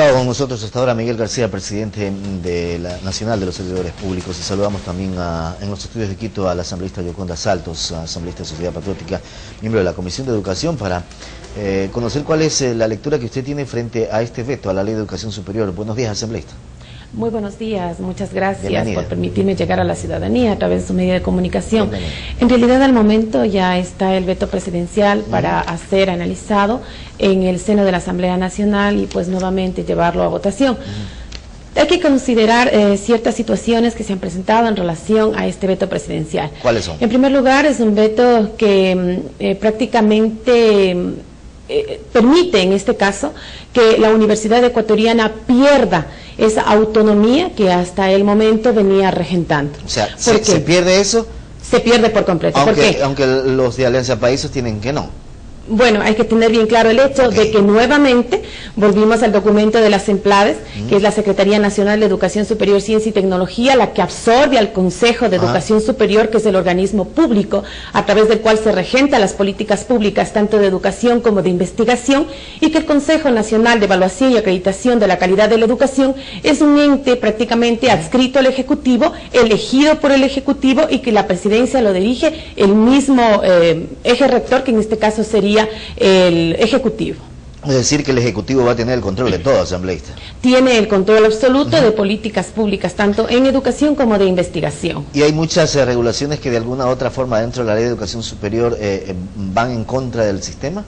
estado con nosotros hasta ahora Miguel García, presidente de la Nacional de los Servidores Públicos, y saludamos también en los estudios de Quito a la asambleísta Yoconda Saltos, asambleísta de Sociedad Patriótica, miembro de la Comisión de Educación, para conocer cuál es la lectura que usted tiene frente a este veto a la Ley de Educación Superior. Buenos días, asambleísta. Muy buenos días, muchas gracias Bienvenida. por permitirme llegar a la ciudadanía a través de su medio de comunicación. Bienvenida. En realidad, al momento ya está el veto presidencial para ser analizado en el seno de la Asamblea Nacional y pues nuevamente llevarlo a votación. Hay que considerar ciertas situaciones que se han presentado en relación a este veto presidencial. ¿Cuáles son? En primer lugar, es un veto que prácticamente permite, en este caso, que la Universidad Ecuatoriana pierda esa autonomía que hasta el momento venía regentando. O sea, ¿se pierde eso? Se pierde por completo. ¿Por qué? Aunque los de Alianza Países tienen que no. Bueno, hay que tener bien claro el hecho de que nuevamente volvimos al documento de las SEMPLADES, que es la Secretaría Nacional de Educación Superior, Ciencia y Tecnología, la que absorbe al Consejo de Educación Superior, que es el organismo público a través del cual se regenta las políticas públicas, tanto de educación como de investigación, y que el Consejo Nacional de Evaluación y Acreditación de la Calidad de la Educación es un ente prácticamente adscrito al Ejecutivo, elegido por el Ejecutivo, y que la presidencia lo dirige el mismo eje rector, que en este caso sería el Ejecutivo. Es decir, que el Ejecutivo va a tener el control de todo, asambleísta. Tiene el control absoluto de políticas públicas, tanto en educación como de investigación. Y hay muchas regulaciones que de alguna u otra forma dentro de la Ley de Educación Superior van en contra del sistema.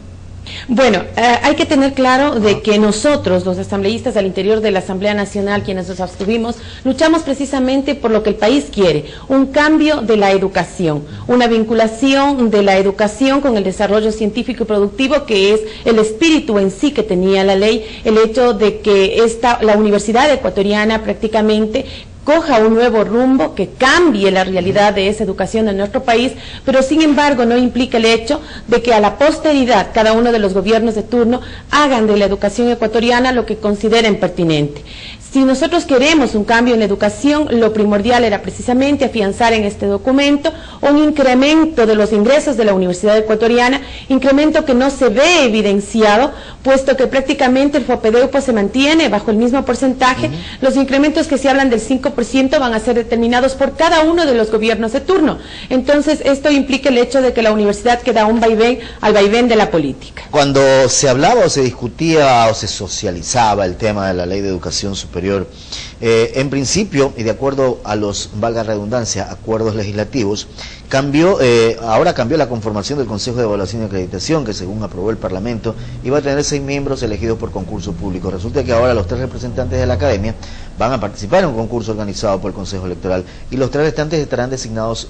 Bueno, hay que tener claro de que nosotros, los asambleístas al interior de la Asamblea Nacional, quienes nos abstuvimos, luchamos precisamente por lo que el país quiere, un cambio de la educación, una vinculación de la educación con el desarrollo científico y productivo, que es el espíritu en sí que tenía la ley, el hecho de que la Universidad Ecuatoriana prácticamente coja un nuevo rumbo, que cambie la realidad de esa educación en nuestro país, pero sin embargo no implica el hecho de que a la posteridad cada uno de los gobiernos de turno hagan de la educación ecuatoriana lo que consideren pertinente. Si nosotros queremos un cambio en la educación, lo primordial era precisamente afianzar en este documento un incremento de los ingresos de la Universidad Ecuatoriana, incremento que no se ve evidenciado, puesto que prácticamente el FOPEDEUPO se mantiene bajo el mismo porcentaje. Los incrementos que se hablan del 5% van a ser determinados por cada uno de los gobiernos de turno. Entonces, esto implica el hecho de que la universidad queda un vaivén al vaivén de la política. Cuando se hablaba o se discutía o se socializaba el tema de la Ley de Educación Superior, en principio, y de acuerdo a los, valga redundancia, acuerdos legislativos, ahora cambió la conformación del Consejo de Evaluación y Acreditación, que según aprobó el Parlamento, iba a tener 6 miembros elegidos por concurso público. Resulta que ahora los 3 representantes de la Academia van a participar en un concurso organizado por el Consejo Electoral, y los 3 restantes serán designados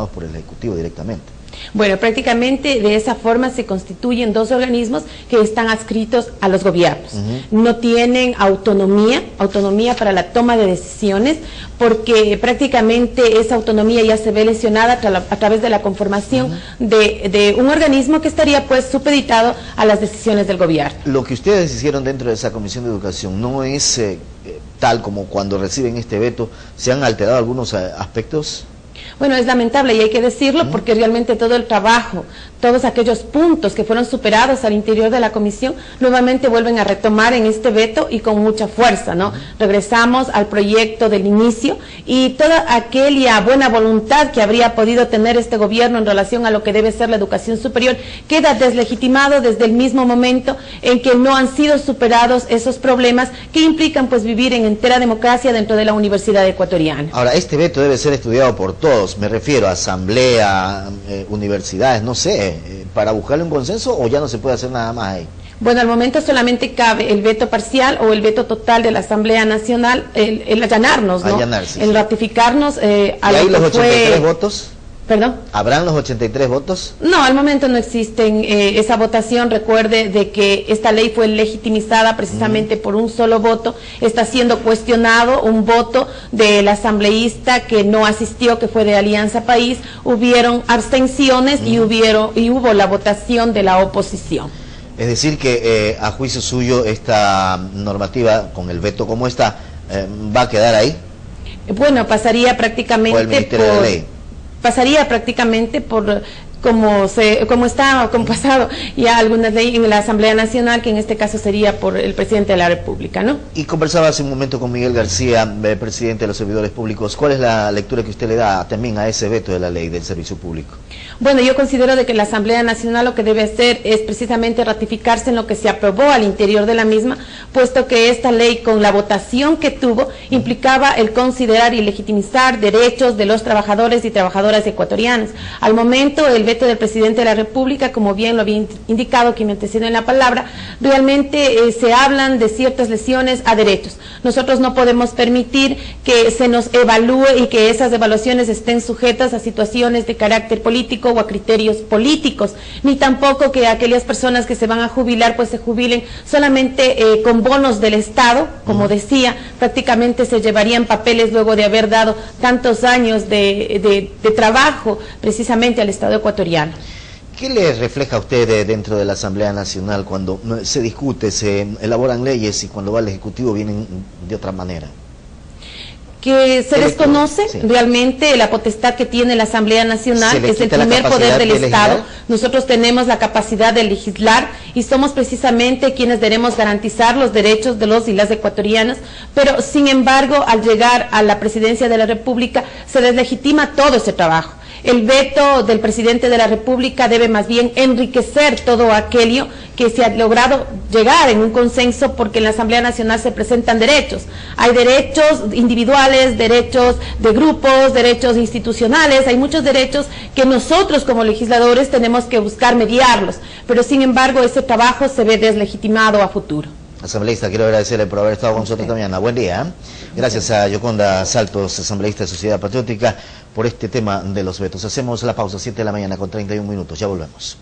por el Ejecutivo directamente. Bueno, prácticamente de esa forma se constituyen 2 organismos que están adscritos a los gobiernos. No tienen autonomía para la toma de decisiones, porque prácticamente esa autonomía ya se ve lesionada a través de la conformación de un organismo que estaría pues supeditado a las decisiones del gobierno. Lo que ustedes hicieron dentro de esa Comisión de Educación no es tal como cuando reciben este veto, ¿se han alterado algunos aspectos? Bueno, es lamentable y hay que decirlo, porque realmente todo el trabajo, todos aquellos puntos que fueron superados al interior de la comisión, nuevamente vuelven a retomar en este veto y con mucha fuerza, ¿no? Regresamos al proyecto del inicio, y toda aquella buena voluntad que habría podido tener este gobierno en relación a lo que debe ser la educación superior queda deslegitimado desde el mismo momento en que no han sido superados esos problemas que implican pues vivir en entera democracia dentro de la Universidad Ecuatoriana. Ahora, este veto debe ser estudiado por todos, me refiero a asamblea, universidades, no sé, para buscarle un consenso, ¿o ya no se puede hacer nada más ahí? Bueno, al momento solamente cabe el veto parcial o el veto total de la Asamblea Nacional, el allanarnos, ¿no? El ratificarnos a ¿Y ahí los 83 votos? ¿Perdón? ¿Habrán los 83 votos? No, al momento no existen esa votación. Recuerde de que esta ley fue legitimizada precisamente por un solo voto. Está siendo cuestionado un voto del asambleísta que no asistió, que fue de Alianza País. Hubieron abstenciones y hubo la votación de la oposición. Es decir que a juicio suyo esta normativa, con el veto como está, ¿va a quedar ahí? Bueno, pasaría prácticamente por el Ministerio de la Ley. Pasaría prácticamente por como pasado ya algunas leyes en la Asamblea Nacional, que en este caso sería por el presidente de la República, ¿no? Y conversaba hace un momento con Miguel García, presidente de los servidores públicos. ¿Cuál es la lectura que usted le da también a ese veto de la ley del servicio público? Bueno, yo considero de que la Asamblea Nacional lo que debe hacer es precisamente ratificarse en lo que se aprobó al interior de la misma, puesto que esta ley, con la votación que tuvo, implicaba el considerar y legitimizar derechos de los trabajadores y trabajadoras ecuatorianos. Al momento, el veto del presidente de la República, como bien lo había indicado quien me antecedió en la palabra, realmente se hablan de ciertas lesiones a derechos. Nosotros no podemos permitir que se nos evalúe y que esas evaluaciones estén sujetas a situaciones de carácter político o a criterios políticos, ni tampoco que aquellas personas que se van a jubilar pues se jubilen solamente con bonos del Estado, como decía, prácticamente se llevarían papeles luego de haber dado tantos años de trabajo precisamente al Estado ecuatoriano. ¿Qué le refleja a usted dentro de la Asamblea Nacional cuando se discute, se elaboran leyes y cuando va al Ejecutivo vienen de otra manera? Que se desconoce realmente la potestad que tiene la Asamblea Nacional, es el primer poder del Estado. Nosotros tenemos la capacidad de legislar y somos precisamente quienes debemos garantizar los derechos de los y las ecuatorianas, pero sin embargo, al llegar a la presidencia de la República, se deslegitima todo ese trabajo. El veto del presidente de la República debe más bien enriquecer todo aquello que se ha logrado llegar en un consenso, porque en la Asamblea Nacional se presentan derechos. Hay derechos individuales, derechos de grupos, derechos institucionales, hay muchos derechos que nosotros como legisladores tenemos que buscar mediarlos, pero sin embargo ese trabajo se ve deslegitimado a futuro. Asambleísta, quiero agradecerle por haber estado con nosotros esta mañana. Buen día. Gracias a Yoconda Saltos, asambleísta de Sociedad Patriótica, por este tema de los vetos. Hacemos la pausa, 7 de la mañana con 31 minutos. Ya volvemos.